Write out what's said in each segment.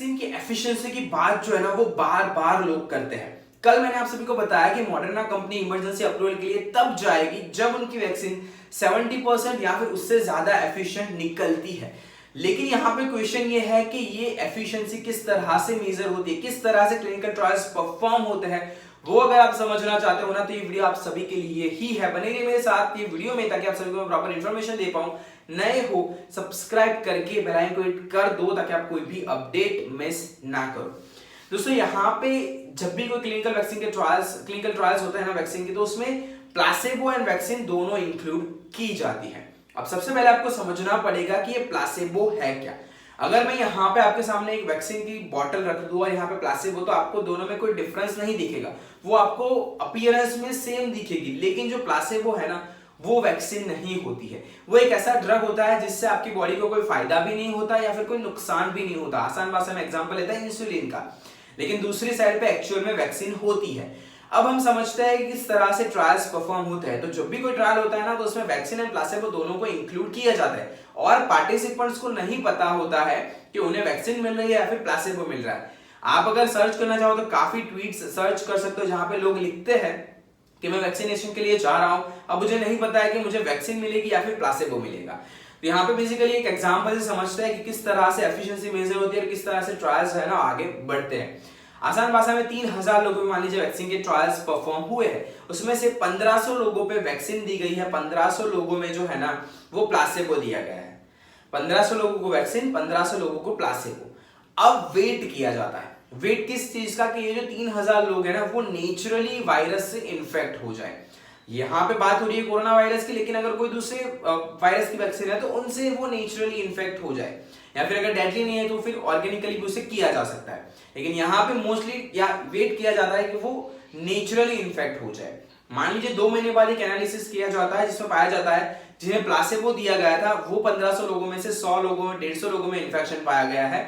Vaccine की efficiency की बात जो है ना वो बार बार लोग करते हैं। कल मैंने आप सभी को बताया कि मॉडर्ना कंपनी इमरजेंसी अप्रूवल के लिए तब जाएगी जब उनकी वैक्सीन 70% या फिर उससे ज्यादा एफिशिएंट निकलती है। लेकिन यहाँ पे क्वेश्चन ये है कि ये एफिशिएंसी किस तरह से मेजर होती है, किस तरह से क्लिनिकल ट्रायल्स परफॉर्म होते हैं, वो अगर आप समझना चाहते हो ना तो ये वीडियो आप सभी के लिए ही है। बने रहिए मेरे साथ ये वीडियो में ताकि आप सभी को प्रॉपर इंफॉर्मेशन दे पाऊं। नए हो सब्सक्राइब करके बेल आइकन को हिट कर दो ताकि आप कोई भी अपडेट मिस ना करो। दोस्तों यहाँ पे जब भी कोई क्लिनिकल ट्रायल्स होते हैं ना वैक्सीन के, तो उसमें प्लासेबो एंड वैक्सीन दोनों इंक्लूड की जाती है। अब सबसे पहले आपको समझना पड़ेगा कि ये प्लासेबो है क्या। अगर मैं यहाँ पे आपके सामने एक वैक्सीन की बॉटल रख दूं और यहाँ पे प्लासेबो, तो आपको दोनों में कोई डिफरेंस नहीं दिखेगा, वो आपको अपीयरेंस में सेम दिखेगी। लेकिन जो प्लासेबो है ना वो वैक्सीन नहीं होती है, वो एक ऐसा ड्रग होता है जिससे आपकी बॉडी को कोई फायदा भी नहीं होता या फिर कोई नुकसान भी नहीं होता। आसान भाषा में एग्जांपल लेता है इंसुलिन का, लेकिन दूसरी साइड पे एक्चुअल में वैक्सीन होती है। अब हम समझते हैं कि किस तरह से ट्रायल्स परफॉर्म होते हैं। तो जब भी कोई ट्रायल होता है ना तो उसमें वैक्सीन एंड प्लासेबो दोनों को इंक्लूड किया जाता है और पार्टिसिपेंट्स को नहीं पता होता है कि उन्हें वैक्सीन मिल रही है या फिर प्लासेबो मिल रहा है। आप अगर सर्च करना चाहो तो काफी ट्वीट्स सर्च कर सकते हो जहां पे लोग लिखते हैं कि मैं वैक्सीनेशन के लिए जा रहा हूं, अब मुझे नहीं पता है कि मुझे वैक्सीन मिलेगी या फिर प्लासेबो मिलेगा। तो यहाँ पे बेसिकली एक एग्जांपल से समझते हैं कि किस तरह से एफिशिएंसी मेजर होती है और किस तरह से ट्रायल्स है ना आगे बढ़ते हैं। आसान भाषा में 3000 लोगों में मान लीजिए वैक्सीन के ट्रायल्स परफॉर्म हुए हैं, उसमें से 1500 लोगों पे वैक्सीन दी गई है, 1500 लोगों में जो है ना वो प्लासेबो दिया गया है। 1500 लोगों को वैक्सीन, 1500 लोगों को प्लासेबो। अब वेट किया जाता है, वेट किस चीज का कि ये जो 3000 लोग हैं ना वो नेचुरली वायरस से इन्फेक्ट हो जाए। यहाँ पे बात हो रही है कोरोना वायरस की, लेकिन अगर कोई दूसरे वायरस की वैक्सीन है तो उनसे वो नेचुरली इन्फेक्ट हो जाए, या फिर अगर डेडली नहीं है तो फिर ऑर्गेनिकली भी उसे किया जा सकता है। लेकिन यहाँ पे मोस्टली या वेट किया जाता है कि वो नेचुरली इन्फेक्ट हो जाए। मान लीजिए 2 महीने बाद एक एनालिसिस किया जाता है जिसमें पाया जाता है जिन्हें प्लासेबो दिया गया था वो 1500 लोगों में से 100 लोगों में 150 लोगों में इन्फेक्शन पाया गया है,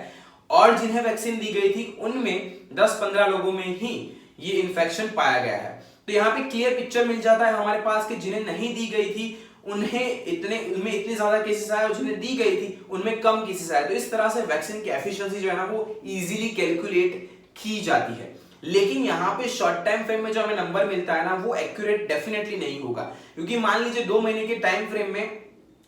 और जिन्हें वैक्सीन दी गई थी उनमें 10-15 लोगों में ही ये इन्फेक्शन पाया गया है। तो यहाँ पे क्लियर पिक्चर मिल जाता है हमारे पास कि जिन्हें नहीं दी गई थी उनमें इतने ज्यादा केसेस आए और जिन्हें दी गई थी उनमें कम केसेस आए। तो इस तरह से वैक्सीन की एफिशिएंसी जो है ना वो इजीली कैलकुलेट की जाती है। लेकिन यहाँ पे शॉर्ट टाइम फ्रेम में जो हमें नंबर मिलता है ना वो एक्यूरेट डेफिनेटली नहीं होगा, क्योंकि मान लीजिए 2 महीने के टाइम फ्रेम में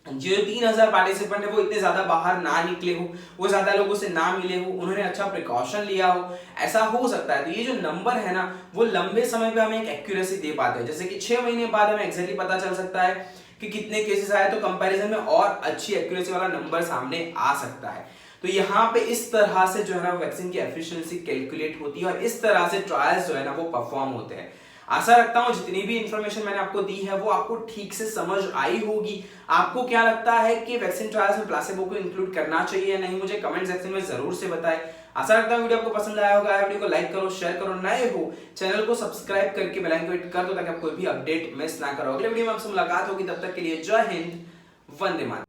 जो 3000 पार्टिसिपेंट है वो इतने ज्यादा बाहर ना निकले हो, वो ज्यादा लोगों से ना मिले हो, उन्होंने अच्छा प्रिकॉशन लिया हो, ऐसा हो सकता है। तो ये जो नंबर है ना वो लंबे समय पे हमें एक एक्यूरेसी दे पाते हैं, जैसे कि 6 महीने बाद हमें एग्जैक्टली पता चल सकता है कि कितने केसेस आए, तो कंपैरिजन में और अच्छी एक्यूरेसी वाला नंबर सामने आ सकता है। तो यहाँ पे इस तरह से जो है ना वैक्सीन की एफिशिएंसी कैलकुलेट होती है और इस तरह से ट्रायल्स जो है ना वो परफॉर्म होते हैं। आशा रखता हूं जितनी भी इंफॉर्मेशन मैंने आपको दी है वो आपको ठीक से समझ आई होगी। आपको क्या लगता है कि वैक्सीन ट्रायल्स में प्लासेबो को इंक्लूड करना चाहिए या नहीं, मुझे कमेंट सेक्शन में जरूर से बताएं। आशा रखता हूं वीडियो आपको पसंद आया होगा। वीडियो को लाइक करो, शेयर करो, नए हो चैनल को सब्सक्राइब करके बेल आइकन को हिट कर दो ताकि आप कोई भी अपडेट मिस ना करो। अगले वीडियो में आपसे मुलाकात होगी, तब तक के लिए जय हिंद, वंदे मातरम।